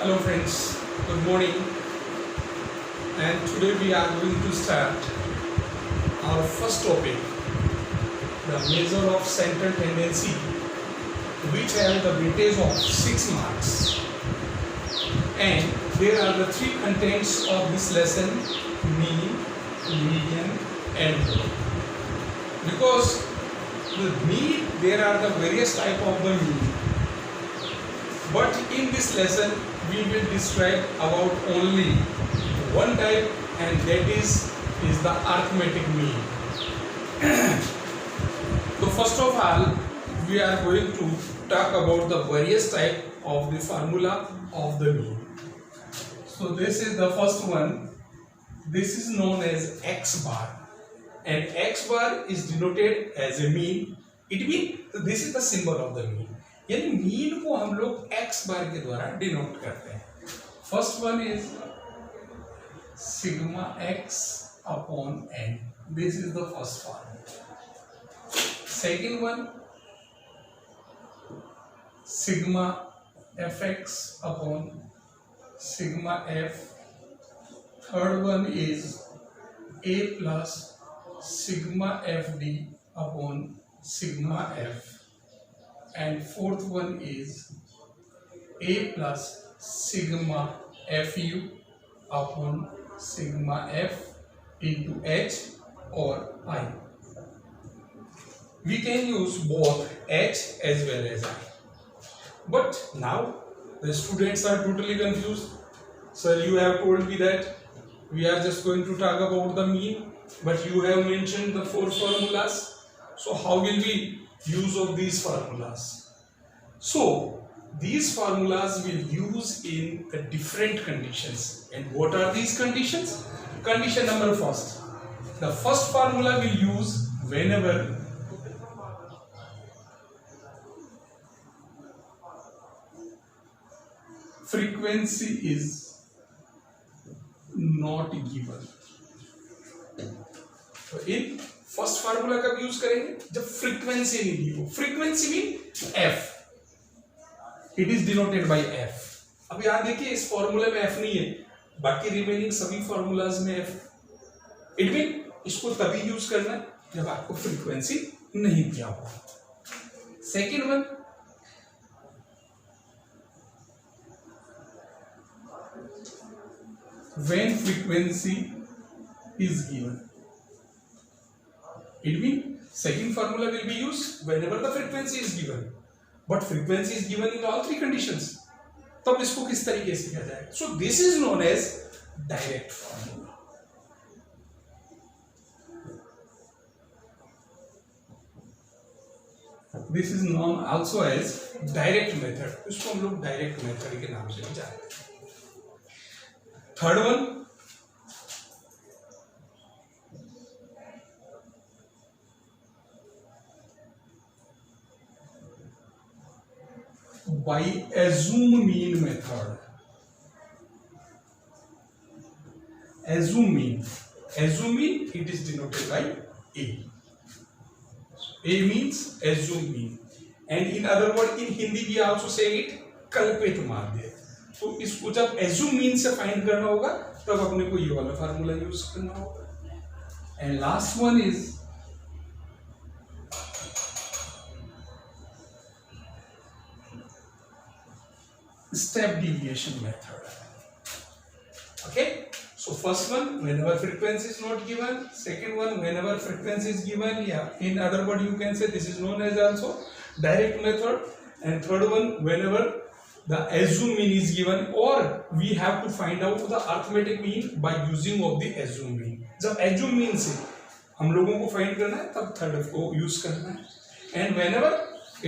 Hello friends, good morning, and today we are going to start our first topic, the measure of central tendency, which have the weightage of 6 marks. And there are the three contents of this lesson: mean, median and mode. Because the mean, there are the various type of the mean. But in this lesson, we will describe about only one type, and that is the arithmetic mean. So first of all, we are going to talk about the various type of the formula of the mean. So this is the first one. This is known as X bar, and X bar is denoted as a mean. It means this is the symbol of the mean. यानी mean को हम लोग x बार के द्वारा denote करते हैं. First one is sigma x upon n. This is the first formula. Second one sigma fx upon sigma f. Third one is a plus sigma fd upon sigma f. And fourth one is a plus sigma fu upon sigma f into h or I. We can use both h as well as I. But now the students are totally confused. Sir, you have told me that we are just going to talk about the mean, but you have mentioned the 4 formulas. So how will we use of these formulas? So these formulas will use in the different conditions. And what are these conditions? Condition number first. The first formula will use whenever frequency is not given. So in first formula कब use करेंगे? जब frequency नहीं दी हो. Frequency mean F. It is denoted by F. अब यहां देखिए इस फॉर्मूले में एफ नहीं है, बाकी रिमेनिंग सभी फॉर्मूलाज में एफ. इट मीन इसको तभी यूज करना है जब आपको फ्रीक्वेंसी नहीं दिया हो. Second one when frequency is given. It means second formula will be used whenever the frequency is given, but frequency is given in all three conditions. तब इसको किस तरीके से किया जाएगा? So this is known as direct formula. This is known also as direct method. इसको हम लोग direct method के नाम से भी जानते हैं. Third one by assume mean method. Assume mean. Assume mean, it is denoted by A. A means assume mean. And in other word, in Hindi we also say it कल्पित माध्य. तो इसको जब assume mean से find करना होगा तब अपने को ये वाला फार्मूला यूज करना होगा. And last one is step deviation method. Okay, so first one whenever frequency is not given, second one whenever frequency is given. Yeah, in other word you can say this is known as also direct method. And third one whenever the assume mean is given, or we have to find out the arithmetic mean by using of the assume mean. जब assume mean से हम लोगों को find करना है तब third को use करना है. And whenever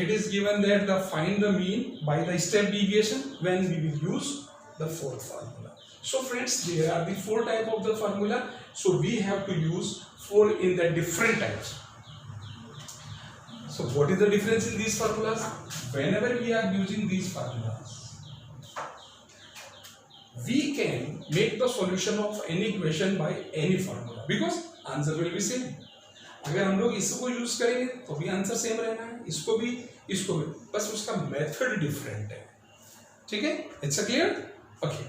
it is given that the find the mean by the step deviation, when we will use the fourth formula. So friends, there are the 4 type of the formula. So we have to use 4 in the different types. So what is the difference in these formulas? Whenever we are using these formulas, we can make the solution of any equation by any formula because answer will be same. अगर हम लोग इसको use करेंगे तो भी answer same रहना है, इसको भी, बस उसका मेथड डिफरेंट है. ठीक है, it's clear. Okay,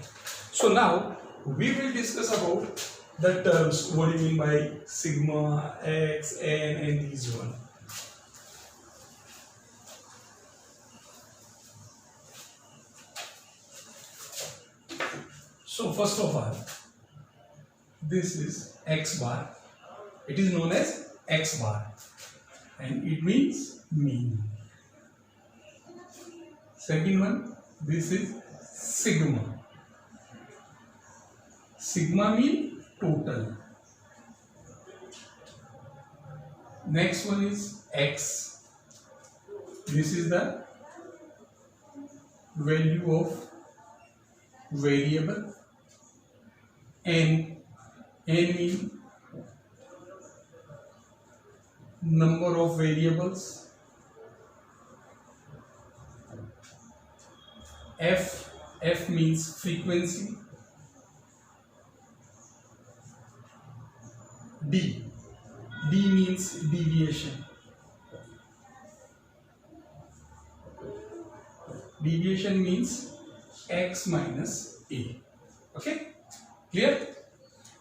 so now we will discuss about the terms. What do you mean by sigma, x, n, and these one. So first of all, this is x bar. It is known as x bar, and it means mean. Second one, this is sigma. Sigma mean total. Next one is x. This is the value of variable. N mean number of variables. F means frequency. D means deviation. Deviation means x minus a. Okay, clear?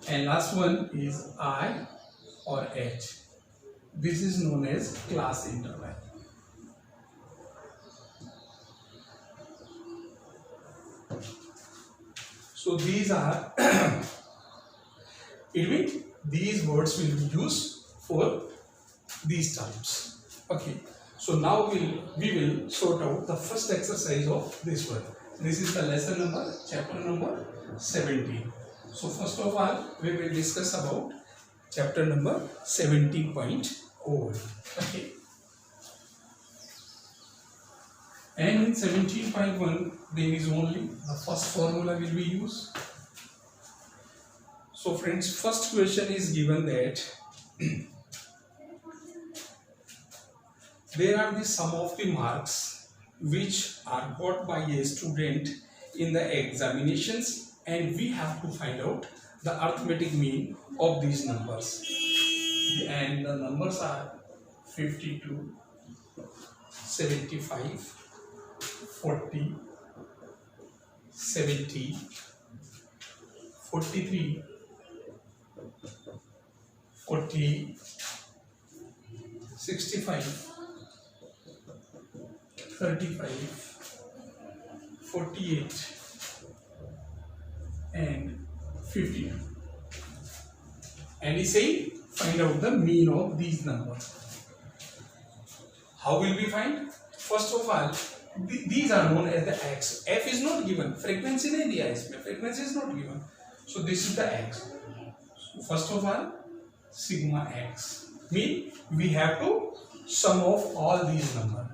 And last one is I or H. This is known as class interval. So these are it means these words will be used for these terms. Okay, so now we will sort out the first exercise of this one. This is the lesson number, chapter number 17. So first of all, we will discuss about chapter number 17.0. Okay, and in 17.1 there is only the first formula will be used. So friends, first question is given that there are the sum of the marks which are got by a student in the examinations, and we have to find out the arithmetic mean of these numbers. And the numbers are 52, 75, 40, 70, 43, 40, 65, 35, 48 and 52. And he say find out the mean of these numbers. How will we find? First of all, these are known as the x. F is not given, frequency नहीं दिया इसमें, frequency is not given. So this is the x. So first of all, sigma x mean we have to sum of all these numbers.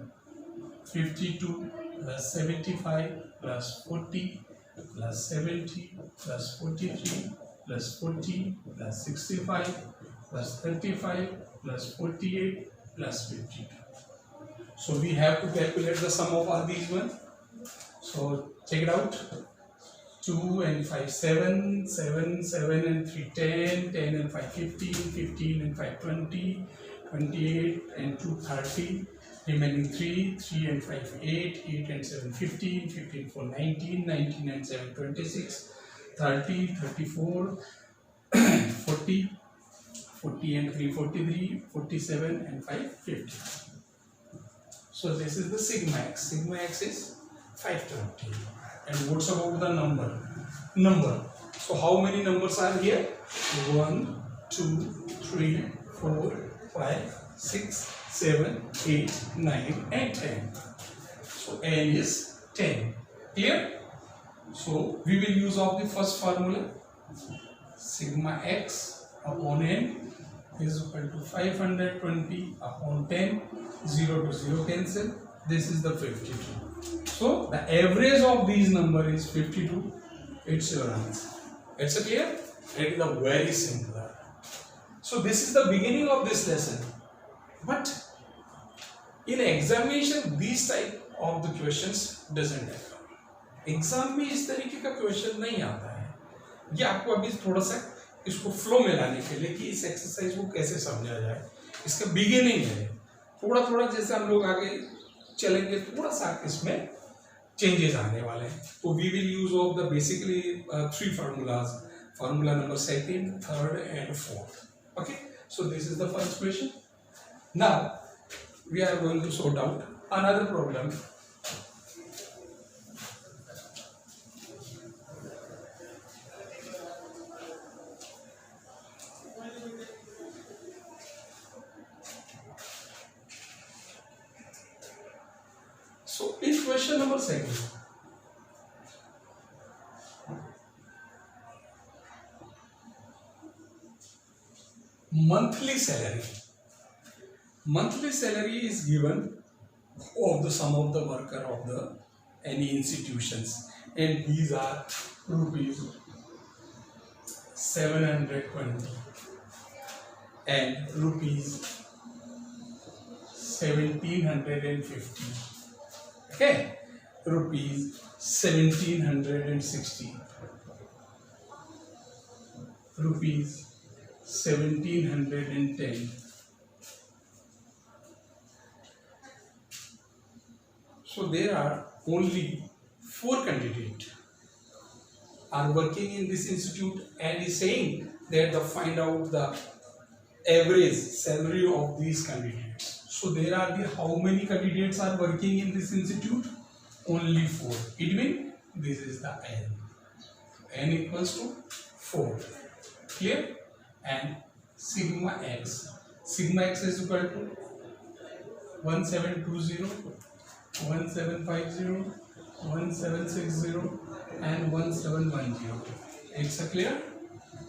52 plus 75 plus 40 plus 70 plus 43 plus 40 plus 65 plus 35 plus 48 plus 52. So we have to calculate the sum of all these ones. So check it out. 2 and 5 7, 7, 7 and 3 10, 10 and 5 15, 15 and 5 20, 28 and 2 30, remaining 3, 3 and 5 8, 8 and 7 15, 15 4 19, 19 and 7 26, 30, 34, 40, 40 and 3 43, 47 and 5 50. So this is the sigma x. Sigma x is 520. And what's about the number? So how many numbers are here? 1, 2, 3, 4, 5, 6, 7, 8, 9 and 10. So n is 10. Clear? So we will use of the first formula. Sigma x upon n is equal to 520 upon 10. 0 to 0 cancel. This is the 52. So the average of these number is 52. It's your answer. It's clear? It is a very simple. So this is the beginning of this lesson. But in examination, these type of the questions doesn't happen. Exam में इस तरीके का question नहीं आता है. ये आपको अभी थोड़ा सा इसको फ्लो में लाने के लिए कि इस एक्सरसाइज को कैसे समझा जाए, इसका बिगिनिंग है. थोड़ा थोड़ा जैसे हम लोग आगे चलेंगे थोड़ा सा इसमें चेंजेस आने वाले हैं. तो we will use of the basically 3 formulas. Formula number 2nd, 3rd and 4th. Okay, so this is the first question. Now we are going to sort out another problem. So in question number 2nd, monthly salary. Monthly salary is given of the sum of the worker of the any institutions, and these are rupees 720 and rupees 1750. Okay, rupees 1760, rupees 1710. So there are only 4 candidates are working in this institute, and is saying that the find out the average salary of these candidates. So there are the how many candidates are working in this institute? Only 4. It means this is the n. N equals to 4. Clear? And sigma x. Sigma x is equal to 1720, 1750, 1760 and 1710. It's a clear?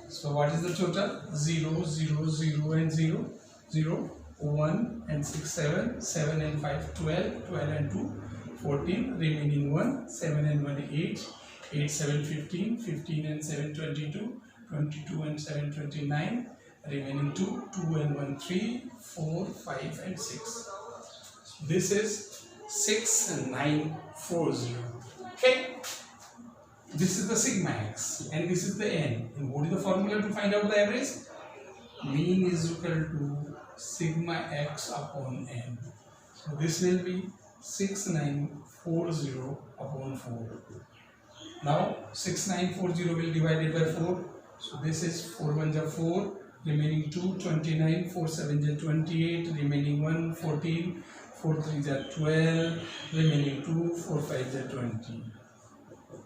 So what is the total? 0, 0, 0 and 0, 0, 1 and 6, 7, 7 and 5, 12, 12 and 2, 14, remaining 1, 7 and 1, 8, 8, 7, 15, 15 and 7, 22, 22 and 7, 29, remaining 2, 2 and 1, 3, 4, 5 and 6. So this is 6940. Okay, this is the sigma x and this is the n. And what is the formula to find out the average? Mean is equal to sigma x upon n. So this will be 6940 upon 4. Now 6940 will divide it by 4. So this is 4 1 is 4, remaining 2, 29, 4 7 is 28, remaining 1, 14, 4 3 is 12, remaining 2, 4 5 is 20.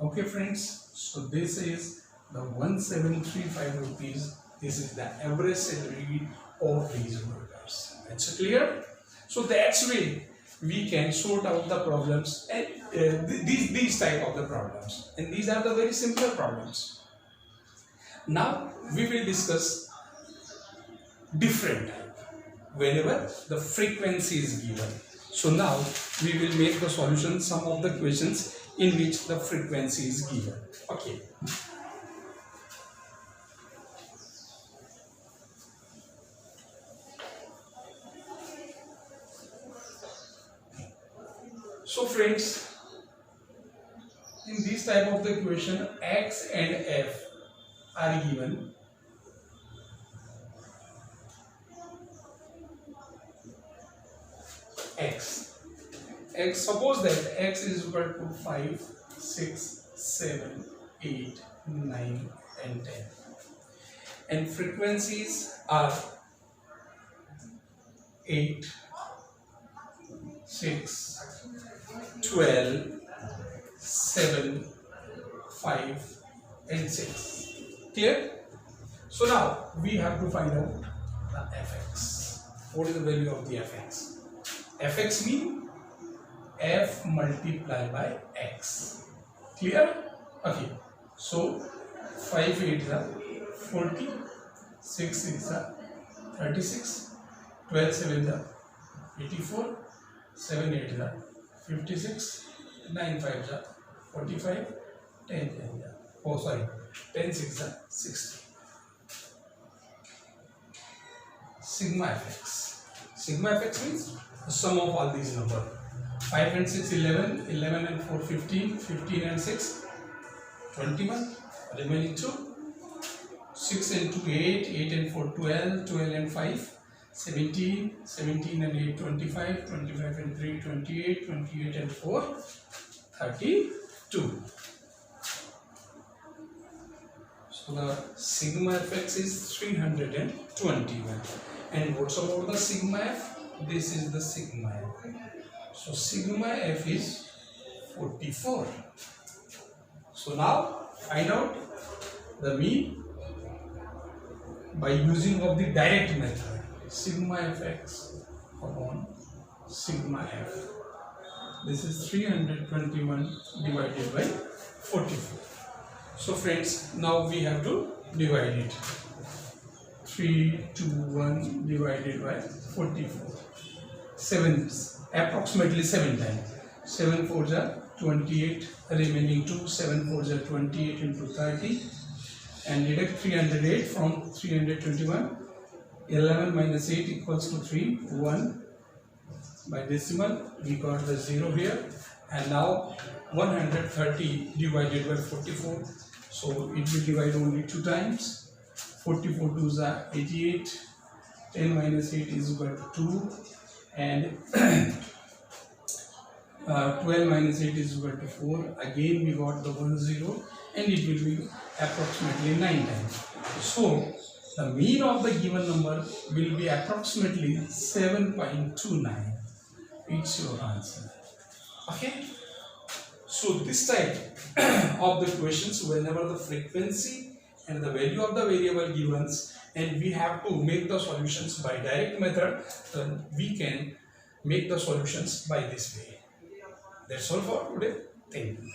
Okay friends, so this is the 1735 rupees. This is the average salary of these workers. That's clear? So that's way we can sort out the problems, and these type of the problems, and these are the very simple problems. Now we will discuss different type whenever the frequency is given. So now we will make the solution some of the questions in which the frequency is given. Okay. So friends, in this type of the equation, x and f are given. X, suppose that x is equal to 5, 6, 7, 8, 9 and 10, and frequencies are 8, 6, 12, 7, 5 and 6. Clear? So now we have to find out the fx. What is the value of the fx? Fx means f multiplied by x. Clear? Okay. So 5 8 is 40, 6 is 36, 12 7 is 84, 7 8 is 56, 9 5 is 45, 10 10 is 10 6 is 60. Sigma fx. Sigma fx means the sum of all these numbers. 5 and 6 11, 11 and 4 15, 15 and 6 21, remaining 2, 6 and 2 8, 8 and 4 12, 12 and 5 17, 17 and 8 25, 25 and 3 28, 28 and 4 32. So the sigma fx is 321. And what's about the sigma f? This is the sigma f. So sigma f is 44. So now find out the mean by using of the direct method. Sigma fx upon sigma f. This is 321 divided by 44. So friends, now we have to divide it. 321 divided by 44. 7, approximately 7 times. 7 4s are 28, remaining 2, 7 4s are 28 into 30, and deduct 308 from 321. 11 minus 8 equals to 3, 1. By decimal, we got the 0 here, and now 130 divided by 44, so it will divide only 2 times. 44 2s are 88, 10 minus 8 is equal to 2, and 12 minus 8 is equal to 4. Again we got the 1 0, and it will be approximately 9 times. So the mean of the given number will be approximately 7.29. It's your answer. Okay. So this type of the questions, whenever the frequency and the value of the variable given, and we have to make the solutions by direct method, then we can make the solutions by this way. That's all for today. Thank you.